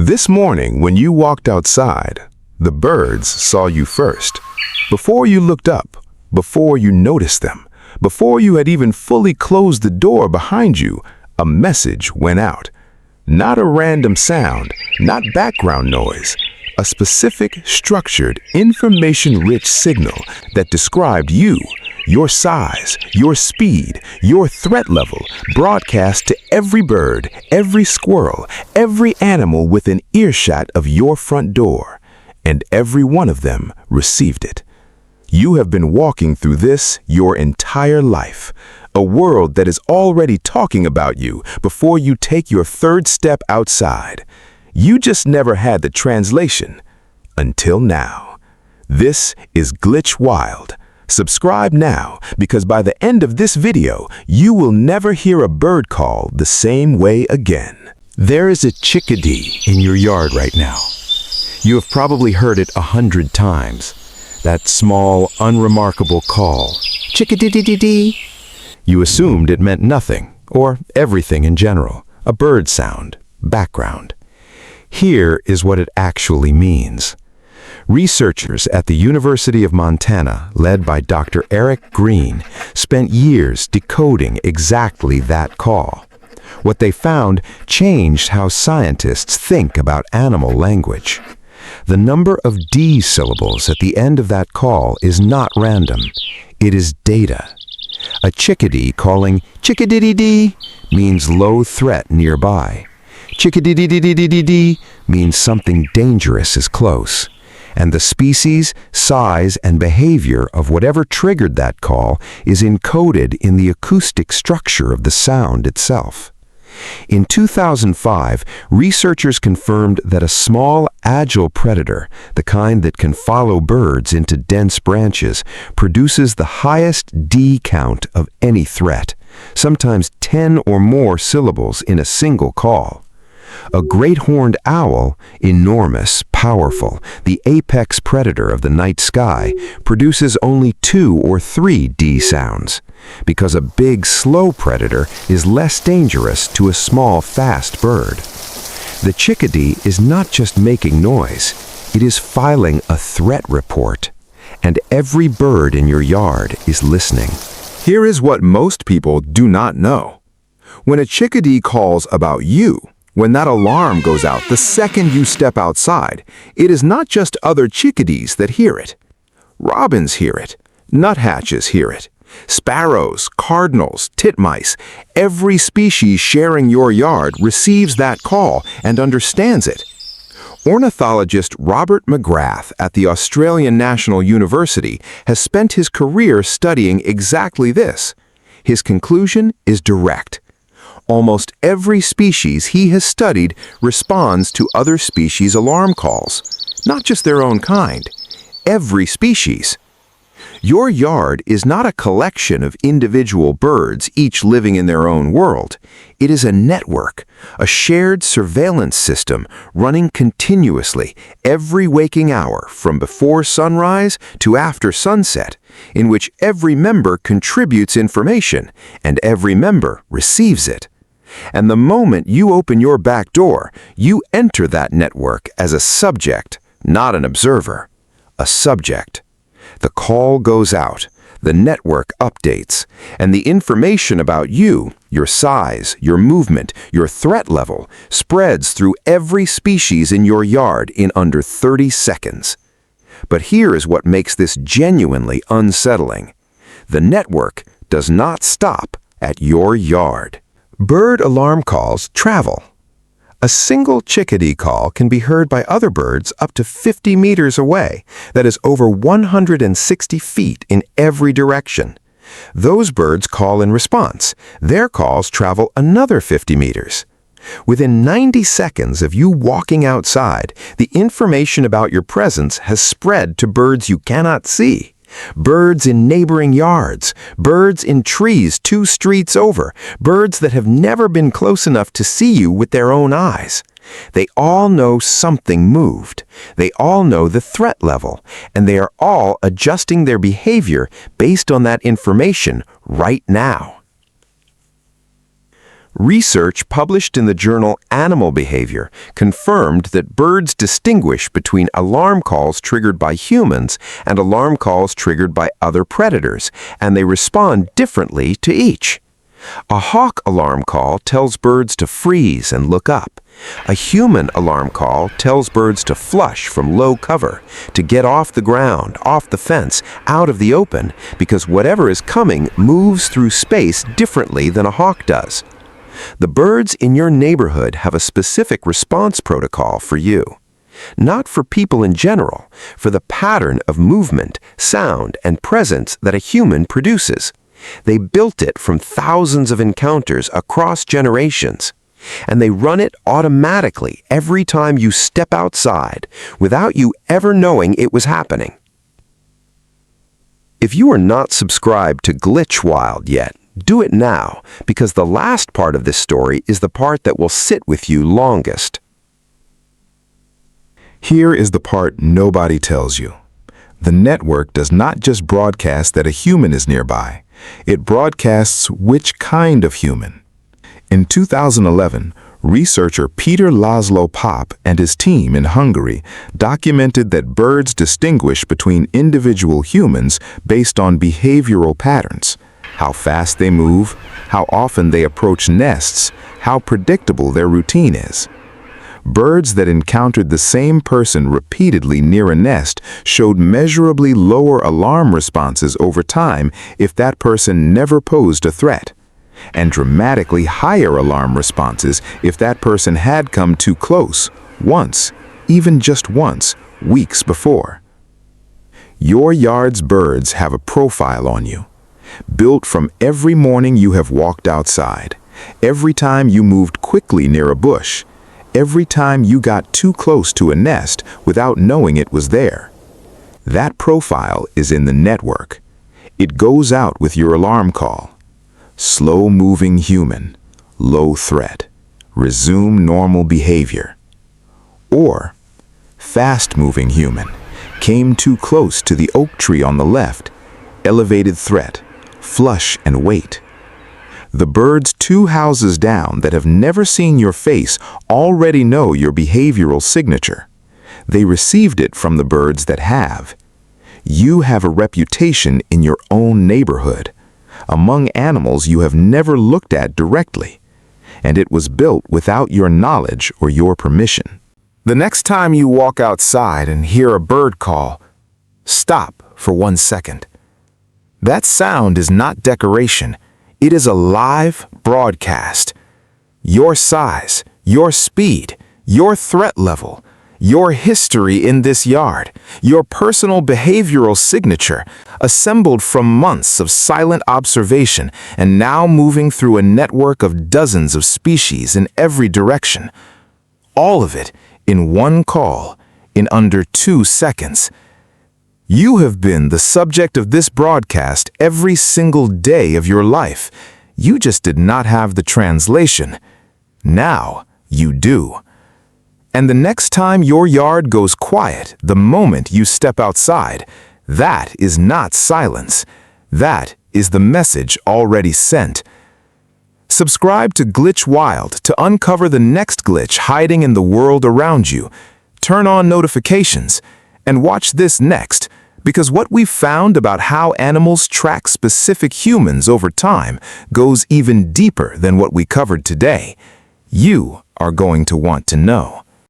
This morning, when you walked outside, the birds saw you first. Before you looked up, before you noticed them, before you had even fully closed the door behind you, a message went out. Not a random sound, not background noise, a specific, structured, information-rich signal that described you, your size, your speed, your threat level, broadcast to every bird, every squirrel, every animal within earshot of your front door, and every one of them received it. You have been walking through this your entire life, a world that is already talking about you before you take your third step outside. You just never had the translation until now. This is Glitch Wild. Subscribe now, because by the end of this video, you will never hear a bird call the same way again. There is a chickadee in your yard right now. You have probably heard it 100 times. That small, unremarkable call, chickadee-dee-dee-dee. You assumed it meant nothing, or everything in general, a bird sound, background. Here is what it actually means. Researchers at the University of Montana, led by Dr. Eric Green, spent years decoding exactly that call. What they found changed how scientists think about animal language. The number of D syllables at the end of that call is not random. It is data. A chickadee calling chickadee-dee-dee means low threat nearby. Chickadee-dee-dee-dee-dee means something dangerous is close. And the species, size, and behavior of whatever triggered that call is encoded in the acoustic structure of the sound itself. In 2005, researchers confirmed that a small, agile predator, the kind that can follow birds into dense branches, produces the highest D count of any threat, sometimes 10 or more syllables in a single call. A great horned owl, enormous, powerful, the apex predator of the night sky, produces only 2 or 3 D sounds, because a big, slow predator is less dangerous to a small, fast bird. The chickadee is not just making noise, it is filing a threat report, and every bird in your yard is listening. Here is what most people do not know. When a chickadee calls about you, when that alarm goes out the second you step outside, it is not just other chickadees that hear it. Robins hear it. Nuthatches hear it. Sparrows, cardinals, titmice, every species sharing your yard receives that call and understands it. Ornithologist Robert McGrath at the Australian National University has spent his career studying exactly this. His conclusion is direct. Almost every species he has studied responds to other species' alarm calls, not just their own kind. Every species. Your yard is not a collection of individual birds, each living in their own world. It is a network, a shared surveillance system running continuously every waking hour from before sunrise to after sunset, in which every member contributes information and every member receives it. And the moment you open your back door, you enter that network as a subject, not an observer. A subject. The call goes out, the network updates, and the information about you, your size, your movement, your threat level, spreads through every species in your yard in under 30 seconds. But here is what makes this genuinely unsettling. The network does not stop at your yard. Bird alarm calls travel. A single chickadee call can be heard by other birds up to 50 meters away, that is over 160 feet in every direction. Those birds call in response. Their calls travel another 50 meters. Within 90 seconds of you walking outside, the information about your presence has spread to birds you cannot see. Birds in neighboring yards, birds in trees 2 streets over, birds that have never been close enough to see you with their own eyes. They all know something moved. They all know the threat level, and they are all adjusting their behavior based on that information right now. Research published in the journal Animal Behavior confirmed that birds distinguish between alarm calls triggered by humans and alarm calls triggered by other predators, and they respond differently to each. A hawk alarm call tells birds to freeze and look up. A human alarm call tells birds to flush from low cover, to get off the ground, off the fence, out of the open, because whatever is coming moves through space differently than a hawk does. The birds in your neighborhood have a specific response protocol for you. Not for people in general, for the pattern of movement, sound, and presence that a human produces. They built it from thousands of encounters across generations, and they run it automatically every time you step outside, without you ever knowing it was happening. If you are not subscribed to Glitch Wild yet, do it now, because the last part of this story is the part that will sit with you longest. Here is the part nobody tells you. The network does not just broadcast that a human is nearby. It broadcasts which kind of human. In 2011, researcher Peter Laszlo Pop and his team in Hungary documented that birds distinguish between individual humans based on behavioral patterns: how fast they move, how often they approach nests, how predictable their routine is. Birds that encountered the same person repeatedly near a nest showed measurably lower alarm responses over time if that person never posed a threat, and dramatically higher alarm responses if that person had come too close, once, even just once, weeks before. Your yard's birds have a profile on you, built from every morning you have walked outside, every time you moved quickly near a bush, every time you got too close to a nest without knowing it was there. That profile is in the network. It goes out with your alarm call. Slow-moving human, low threat, resume normal behavior. Or, fast-moving human, came too close to the oak tree on the left, elevated threat, flush and wait. The birds 2 houses down that have never seen your face already know your behavioral signature. They received it from the birds that have. You have a reputation in your own neighborhood, among animals you have never looked at directly, and it was built without your knowledge or your permission. The next time you walk outside and hear a bird call, stop for 1 second. That sound is not decoration. It is a live broadcast. Your size, your speed, your threat level, your history in this yard, your personal behavioral signature, assembled from months of silent observation and now moving through a network of dozens of species in every direction. All of it in one call, in under 2 seconds. You have been the subject of this broadcast every single day of your life. You just did not have the translation. Now you do. And the next time your yard goes quiet, the moment you step outside, that is not silence. That is the message already sent. Subscribe to Glitch Wild to uncover the next glitch hiding in the world around you. Turn on notifications and watch this next, because what we've found about how animals track specific humans over time goes even deeper than what we covered today. You are going to want to know.